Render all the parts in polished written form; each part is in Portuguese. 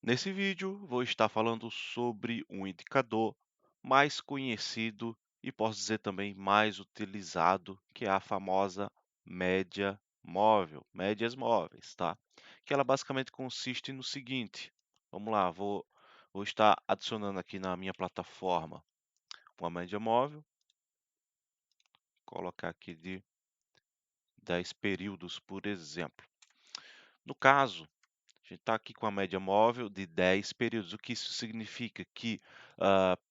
Nesse vídeo, vou estar falando sobre um indicador mais conhecido e posso dizer também mais utilizado, que é a famosa média móvel, médias móveis, tá? Que ela basicamente consiste no seguinte, vamos lá, vou estar adicionando aqui na minha plataforma uma média móvel, colocar aqui de 10 períodos, por exemplo. No caso, a gente está aqui com a média móvel de 10 períodos. O que isso significa? Que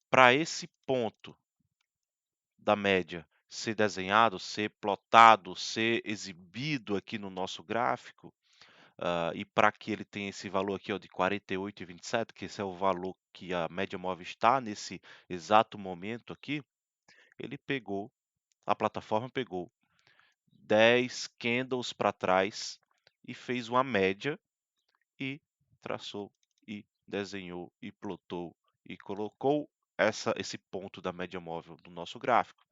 para esse ponto da média ser desenhado, ser plotado, ser exibido aqui no nosso gráfico, e para que ele tenha esse valor aqui ó, de 48,27, que esse é o valor que a média móvel está nesse exato momento aqui, ele pegou, a plataforma pegou 10 candles para trás e fez uma média e traçou, e desenhou, e plotou, e colocou esse ponto da média móvel no nosso gráfico.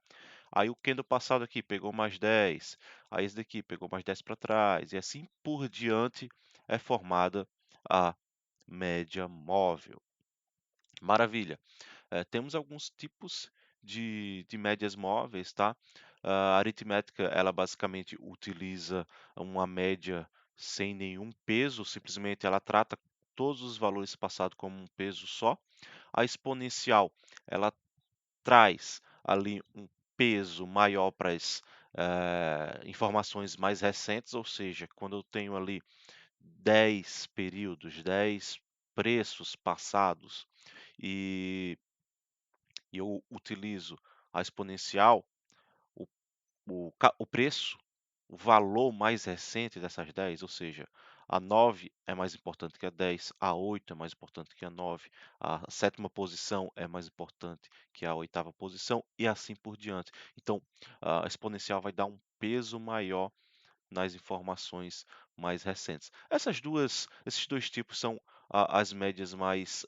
Aí o candle passado aqui pegou mais 10, aí esse daqui pegou mais 10 para trás, e assim por diante é formada a média móvel. Maravilha. Temos alguns tipos de médias móveis, tá? A aritmética, ela basicamente utiliza uma média sem nenhum peso, simplesmente ela trata todos os valores passados como um peso só. A exponencial, ela traz ali um peso maior para as informações mais recentes, ou seja, quando eu tenho ali 10 períodos, 10 preços passados, e eu utilizo a exponencial, o o preço, o valor mais recente dessas 10, ou seja, a 9 é mais importante que a 10, a 8 é mais importante que a 9, a sétima posição é mais importante que a oitava posição e assim por diante. Então, a exponencial vai dar um peso maior nas informações mais recentes. Esses dois tipos são as médias mais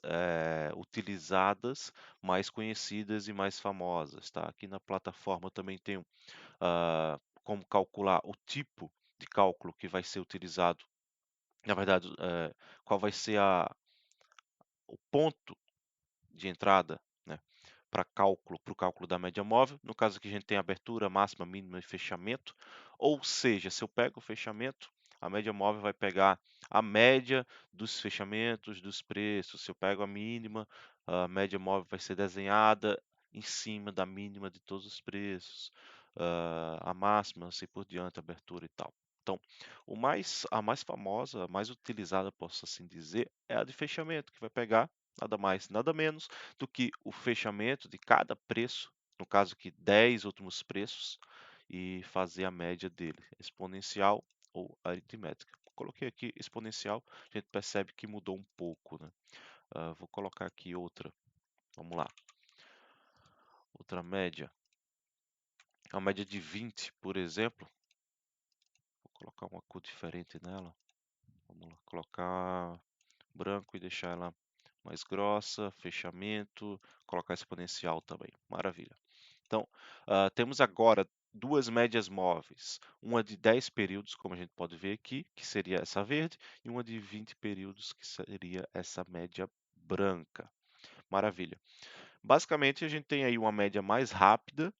utilizadas, mais conhecidas e mais famosas, tá? Aqui na plataforma eu também tenho como calcular o tipo de cálculo que vai ser utilizado, na verdade, qual vai ser o ponto de entrada, né, para o cálculo da média móvel. No caso aqui a gente tem abertura, máxima, mínima e fechamento. Ou seja, se eu pego o fechamento, a média móvel vai pegar a média dos fechamentos dos preços. Se eu pego a mínima, a média móvel vai ser desenhada em cima da mínima de todos os preços. A máxima, assim por diante, abertura e tal. Então, a mais famosa, a mais utilizada, posso assim dizer, é a de fechamento, que vai pegar nada mais, nada menos do que o fechamento de cada preço, no caso aqui 10 últimos preços, e fazer a média dele, exponencial ou aritmética. Coloquei aqui exponencial, a gente percebe que mudou um pouco, né? Vou colocar aqui outra, vamos lá, outra média, a média de 20, por exemplo, vou colocar uma cor diferente nela, vamos lá, colocar branco e deixar ela mais grossa, fechamento, colocar exponencial também, maravilha. Então, temos agora duas médias móveis, uma de 10 períodos, como a gente pode ver aqui, que seria essa verde, e uma de 20 períodos, que seria essa média branca. Maravilha. Basicamente, a gente tem aí uma média rápida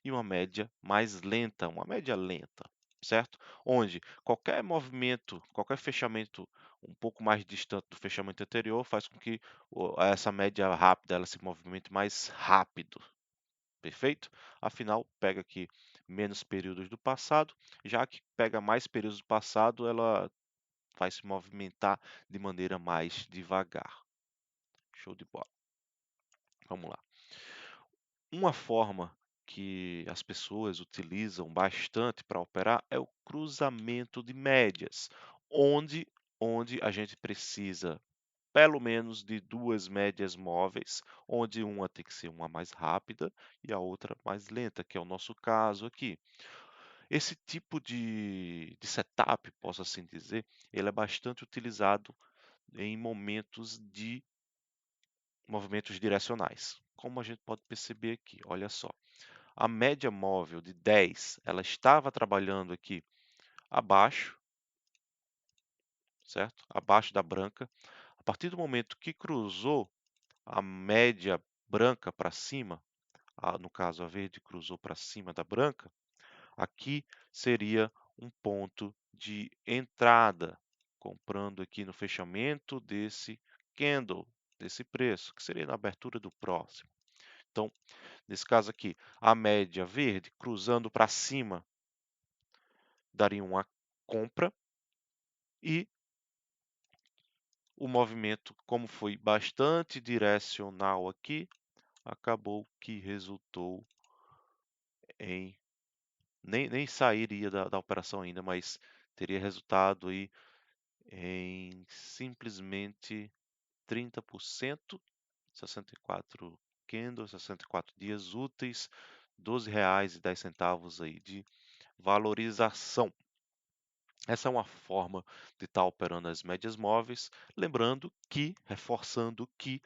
e uma média mais lenta, uma média lenta, certo? Onde qualquer movimento, qualquer fechamento um pouco mais distante do fechamento anterior faz com que essa média rápida ela se movimente mais rápido, perfeito? Afinal, pega aqui menos períodos do passado, já que pega mais períodos do passado, ela vai se movimentar de maneira mais devagar. Show de bola. Vamos lá. Uma forma que as pessoas utilizam bastante para operar é o cruzamento de médias, onde, onde a gente precisa pelo menos de duas médias móveis, onde uma tem que ser uma mais rápida e a outra mais lenta, que é o nosso caso aqui. Esse tipo de setup, posso assim dizer, ele é bastante utilizado em momentos de movimentos direcionais. Como a gente pode perceber aqui, olha só. A média móvel de 10, ela estava trabalhando aqui abaixo, certo? Abaixo da branca. A partir do momento que cruzou a média branca para cima, no caso a verde cruzou para cima da branca, aqui seria um ponto de entrada, comprando aqui no fechamento desse candle, desse preço, que seria na abertura do próximo. Então, nesse caso aqui, a média verde cruzando para cima daria uma compra e o movimento, como foi bastante direcional aqui, acabou que resultou em nem sairia da operação ainda, mas teria resultado aí em simplesmente 30%, 64 candles, 64 dias úteis, R$ 12,10 aí de valorização. Essa é uma forma de estar operando as médias móveis, lembrando que, reforçando que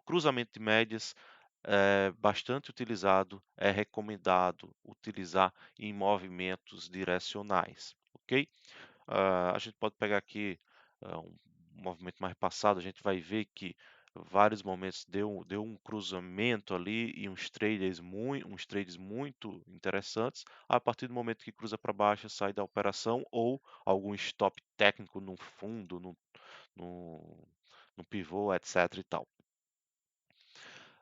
cruzamento de médias é bastante utilizado, é recomendado utilizar em movimentos direcionais, ok? A gente pode pegar aqui um movimento mais passado, a gente vai ver que vários momentos deu um cruzamento ali e uns trades muito interessantes. A partir do momento que cruza para baixo, sai da operação ou algum stop técnico no fundo, no, no pivô, etc. e tal.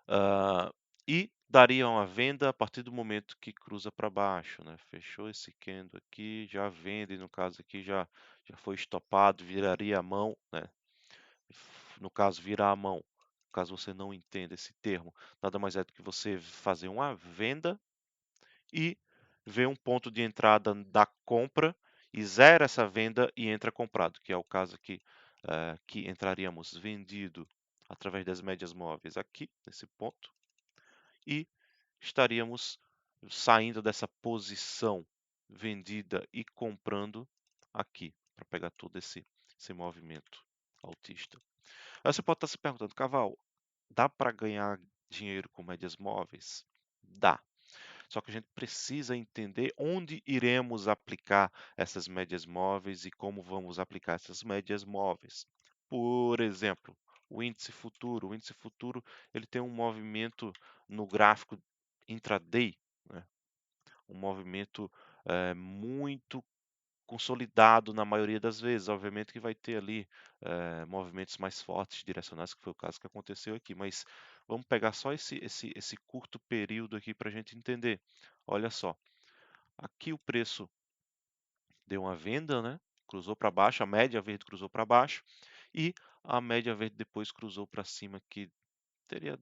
Ah, e daria uma venda a partir do momento que cruza para baixo, né? Fechou esse candle aqui, já vende, no caso aqui já foi estopado, viraria a mão, né? No caso, virar a mão, caso você não entenda esse termo, nada mais é do que você fazer uma venda e ver um ponto de entrada da compra e zera essa venda e entra comprado, que é o caso aqui, que entraríamos vendido através das médias móveis aqui, nesse ponto, e estaríamos saindo dessa posição vendida e comprando aqui, para pegar todo esse movimento altista. Aí você pode estar se perguntando, Caval, dá para ganhar dinheiro com médias móveis? Dá. Só que a gente precisa entender onde iremos aplicar essas médias móveis e como vamos aplicar essas médias móveis. Por exemplo, o índice futuro. O índice futuro ele tem um movimento no gráfico intraday, né? Um movimento muito consolidado na maioria das vezes. Obviamente que vai ter ali movimentos mais fortes, direcionais, que foi o caso que aconteceu aqui. Mas vamos pegar só esse curto período aqui para a gente entender. Olha só, aqui o preço deu uma venda, né? Cruzou para baixo, a média verde cruzou para baixo e a média verde depois cruzou para cima, que teria,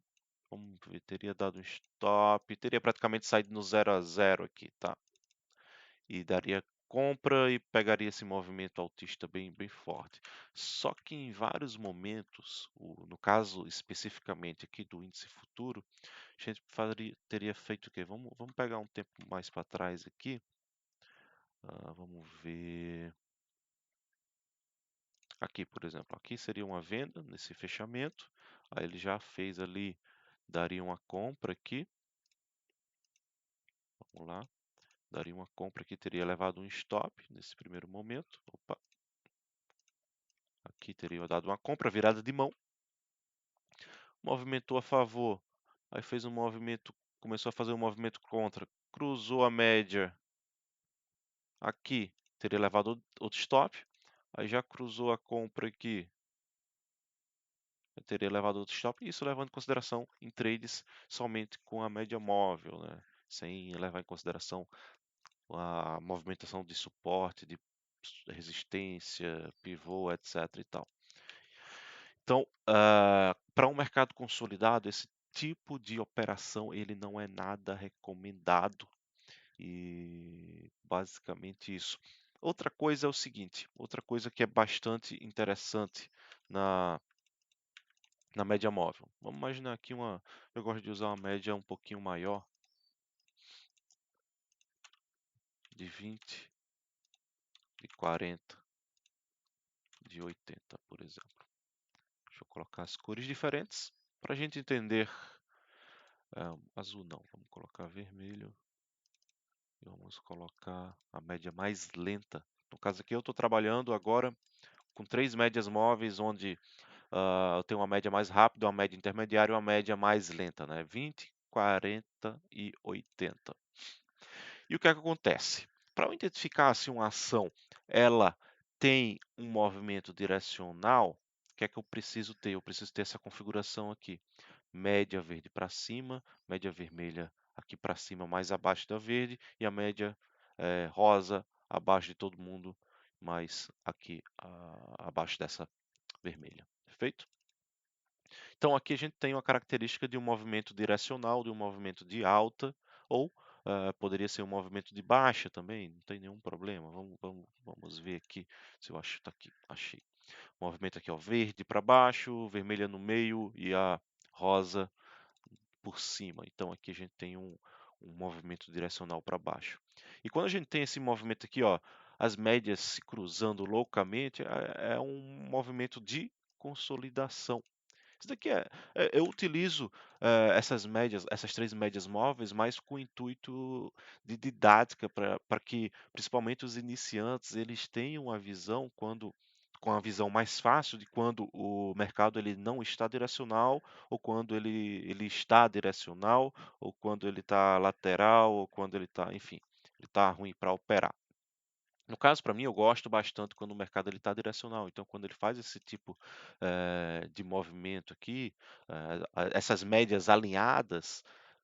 vamos ver, teria dado um stop, teria praticamente saído no 0 a 0 aqui, tá? E daria compra e pegaria esse movimento altista bem forte. Só que em vários momentos, no caso especificamente aqui do índice futuro, a gente teria feito o quê? Vamos pegar um tempo mais para trás aqui. Vamos ver. Aqui, por exemplo, aqui seria uma venda nesse fechamento. Aí ele já fez ali, daria uma compra aqui. Vamos lá. Daria uma compra aqui, teria levado um stop nesse primeiro momento. Opa, aqui teria dado uma compra, virada de mão. Movimentou a favor. Aí fez um movimento, começou a fazer um movimento contra. Cruzou a média aqui, teria levado outro stop. Aí já cruzou a compra aqui, teria levado outro stop. Isso levando em consideração em trades somente com a média móvel, né? Sem levar em consideração a movimentação de suporte, de resistência, pivô, etc. e tal. Então, para um mercado consolidado, esse tipo de operação ele não é nada recomendado e basicamente isso. Outra coisa é o seguinte, outra coisa que é bastante interessante na, na média móvel. Vamos imaginar aqui eu gosto de usar uma média um pouquinho maior, de 20, de 40, de 80, por exemplo. Deixa eu colocar as cores diferentes para a gente entender. Azul não, vamos colocar vermelho. E vamos colocar a média mais lenta. No caso aqui eu estou trabalhando agora com 3 médias móveis, onde eu tenho uma média mais rápida, uma média intermediária e uma média mais lenta, né? 20, 40 e 80. E o que é que acontece? Para eu identificar se uma ação ela tem um movimento direcional, o que é que eu preciso ter? Eu preciso ter essa configuração aqui. Média verde para cima, média vermelha aqui para cima, mais abaixo da verde, e a média rosa abaixo de todo mundo, mais aqui abaixo dessa vermelha. Perfeito? Então aqui a gente tem uma característica de um movimento direcional, de um movimento de alta, ou poderia ser um movimento de baixa também, não tem nenhum problema. Vamos ver aqui se eu acho, tá aqui, achei. O movimento aqui, ó, verde para baixo, vermelha no meio e a rosa por cima. Então aqui a gente tem um movimento direcional para baixo. E quando a gente tem esse movimento aqui, ó, as médias se cruzando loucamente, é um movimento de consolidação. Isso daqui eu utilizo essas médias, essas 3 médias móveis, mais com o intuito de didática para que, principalmente os iniciantes, eles tenham a visão com a visão mais fácil de quando o mercado ele não está direcional, ou quando ele está direcional, ou quando ele está lateral, ou quando ele está, enfim, ele está ruim para operar. No caso, para mim, eu gosto bastante quando o mercado está direcional. Então, quando ele faz esse tipo de movimento aqui, essas médias alinhadas,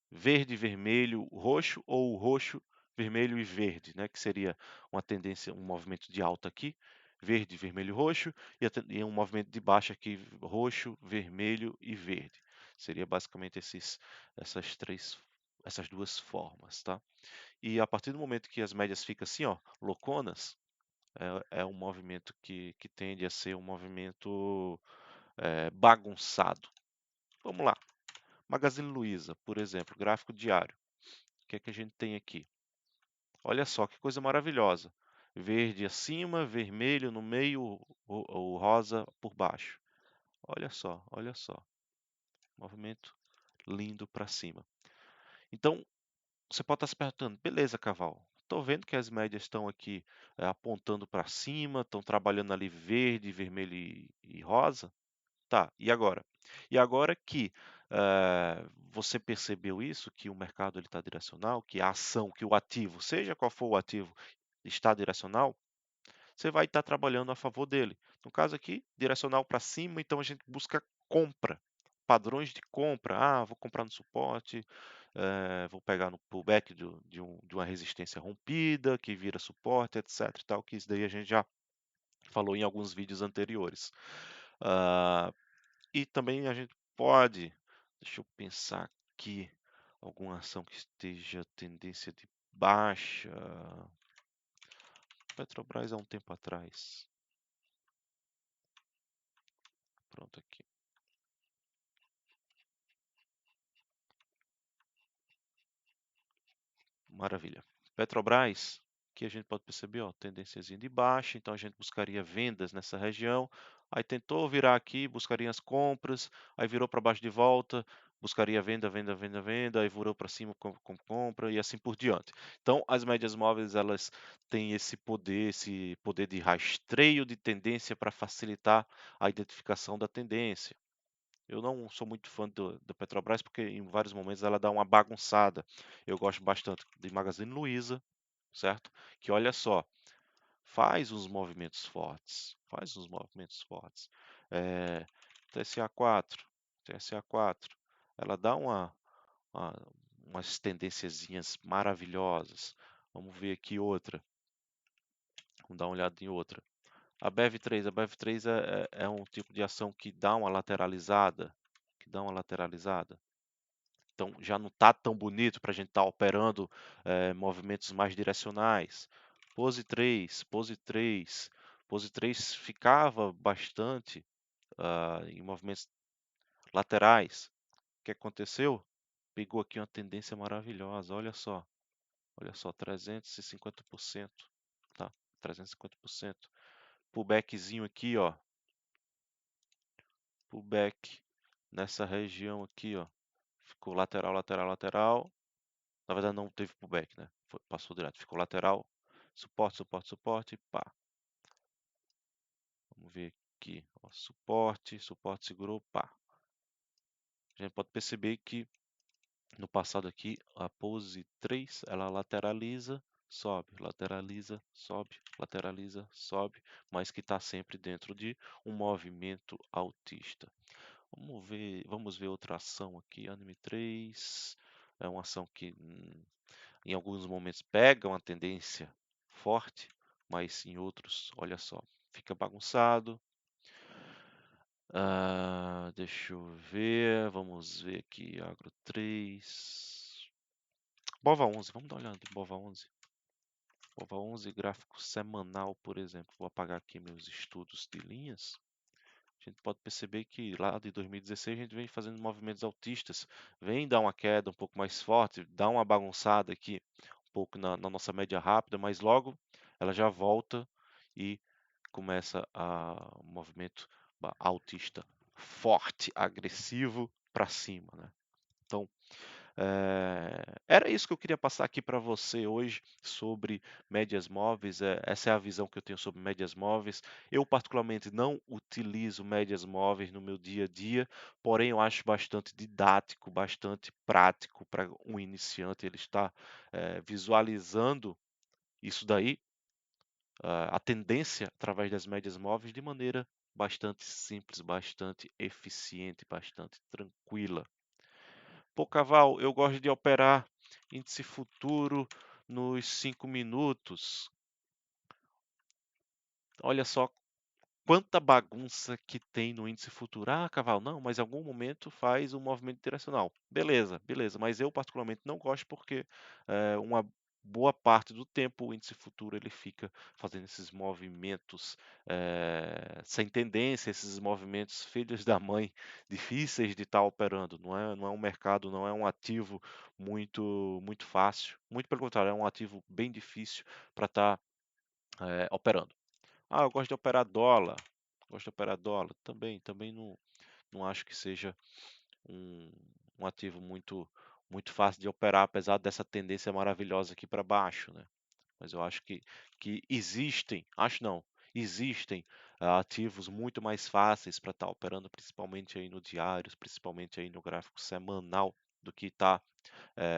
verde, vermelho, roxo, ou roxo, vermelho e verde, né? Que seria uma tendência, um movimento de alta aqui, verde, vermelho, roxo, e um movimento de baixa aqui, roxo, vermelho e verde. Seria basicamente essas duas formas, tá? E a partir do momento que as médias ficam assim, ó, louconas, é um movimento que tende a ser um movimento bagunçado. Vamos lá. Magazine Luiza, por exemplo, gráfico diário. O que é que a gente tem aqui? Olha só que coisa maravilhosa. Verde acima, vermelho no meio, o rosa por baixo. Olha só, olha só. Movimento lindo para cima. Então, você pode estar se perguntando, beleza, Cavalo, estou vendo que as médias estão aqui apontando para cima, estão trabalhando ali verde, vermelho e rosa. Tá, e agora? E agora que você percebeu isso, que o mercado está direcional, que a ação, que o ativo, seja qual for o ativo, está direcional, você vai estar trabalhando a favor dele. No caso aqui, direcional para cima, então a gente busca compra, padrões de compra. Ah, vou comprar no suporte, vou pegar no pullback de uma resistência rompida, que vira suporte, etc. E tal, que isso daí a gente já falou em alguns vídeos anteriores. Ah, e também a gente pode, deixa eu pensar aqui, alguma ação que esteja tendência de baixa. Petrobras há um tempo atrás. Pronto aqui. Maravilha. Petrobras, que a gente pode perceber, ó, tendênciazinha de baixa, então a gente buscaria vendas nessa região. Aí tentou virar aqui, buscaria as compras, aí virou para baixo de volta, buscaria venda, venda, venda, venda, aí virou para cima com compra e assim por diante. Então, as médias móveis elas têm esse poder de rastreio de tendência para facilitar a identificação da tendência. Eu não sou muito fã da Petrobras porque em vários momentos ela dá uma bagunçada. Eu gosto bastante de Magazine Luiza, certo? Que olha só, faz uns movimentos fortes, faz uns movimentos fortes. É, TSA4, TSA4, ela dá uma- umas tendenciazinhas maravilhosas. Vamos ver aqui outra, vamos dar uma olhada em outra. A BEV3 é um tipo de ação que dá uma lateralizada, que dá uma lateralizada. Então já não está tão bonito para a gente estar operando movimentos mais direcionais. Pose 3 ficava bastante em movimentos laterais. O que aconteceu? Pegou aqui uma tendência maravilhosa, olha só, 350%, tá? 350%. Pullbackzinho aqui, ó, pullback nessa região aqui, ó, ficou lateral, lateral, lateral. Na verdade não teve pullback, né? Passou direto, ficou lateral, suporte, suporte, suporte, pá. Vamos ver aqui, ó, suporte, suporte segurou, pá. A gente pode perceber que no passado aqui, a pose 3, ela lateraliza, sobe, mas que está sempre dentro de um movimento altista. Vamos ver outra ação aqui, Anime 3, é uma ação que em alguns momentos pega uma tendência forte, mas em outros, olha só, fica bagunçado. Deixa eu ver, vamos ver aqui, Agro 3. Bova 11, vamos dar uma olhada em Bova 11. Bova 11, gráfico semanal, por exemplo. Vou apagar aqui meus estudos de linhas. A gente pode perceber que lá de 2016 a gente vem fazendo movimentos altistas. Vem dar uma queda um pouco mais forte, dá uma bagunçada aqui um pouco na nossa média rápida, mas logo ela já volta e começa um movimento altista forte, agressivo para cima, né? Então, era isso que eu queria passar aqui para você hoje sobre médias móveis. Essa é a visão que eu tenho sobre médias móveis. Eu, particularmente, não utilizo médias móveis no meu dia a dia, porém, eu acho bastante didático, bastante prático para um iniciante ele estar visualizando isso daí, a tendência através das médias móveis de maneira bastante simples, bastante eficiente, bastante tranquila. Pô, Caval, eu gosto de operar índice futuro nos 5 minutos. Olha só quanta bagunça que tem no índice futuro. Ah, Caval, não, mas em algum momento faz um movimento direcional. Beleza, beleza, mas eu particularmente não gosto porque uma boa parte do tempo o índice futuro ele fica fazendo esses movimentos sem tendência, esses movimentos filhos da mãe, difíceis de estar operando. Não é um mercado, não é um ativo muito fácil. Muito pelo contrário, é um ativo bem difícil para estar operando. Ah, eu gosto de operar dólar. Gosto de operar dólar. Também não acho que seja um, um ativo muito fácil de operar, apesar dessa tendência maravilhosa aqui para baixo, né? Mas eu acho que existem, acho não, existem ativos muito mais fáceis para estar operando, principalmente aí no diários, principalmente aí no gráfico semanal, do que estar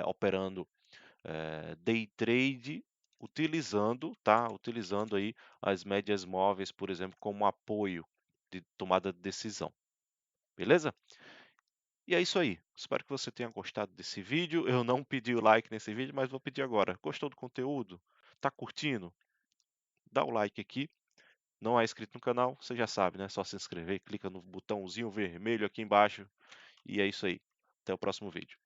operando day trade utilizando aí as médias móveis, por exemplo, como apoio de tomada de decisão. Beleza? E é isso aí. Espero que você tenha gostado desse vídeo. Eu não pedi o like nesse vídeo, mas vou pedir agora. Gostou do conteúdo? Tá curtindo? Dá o like aqui. Não é inscrito no canal? Você já sabe, né? Só se inscrever, clica no botãozinho vermelho aqui embaixo. E é isso aí. Até o próximo vídeo.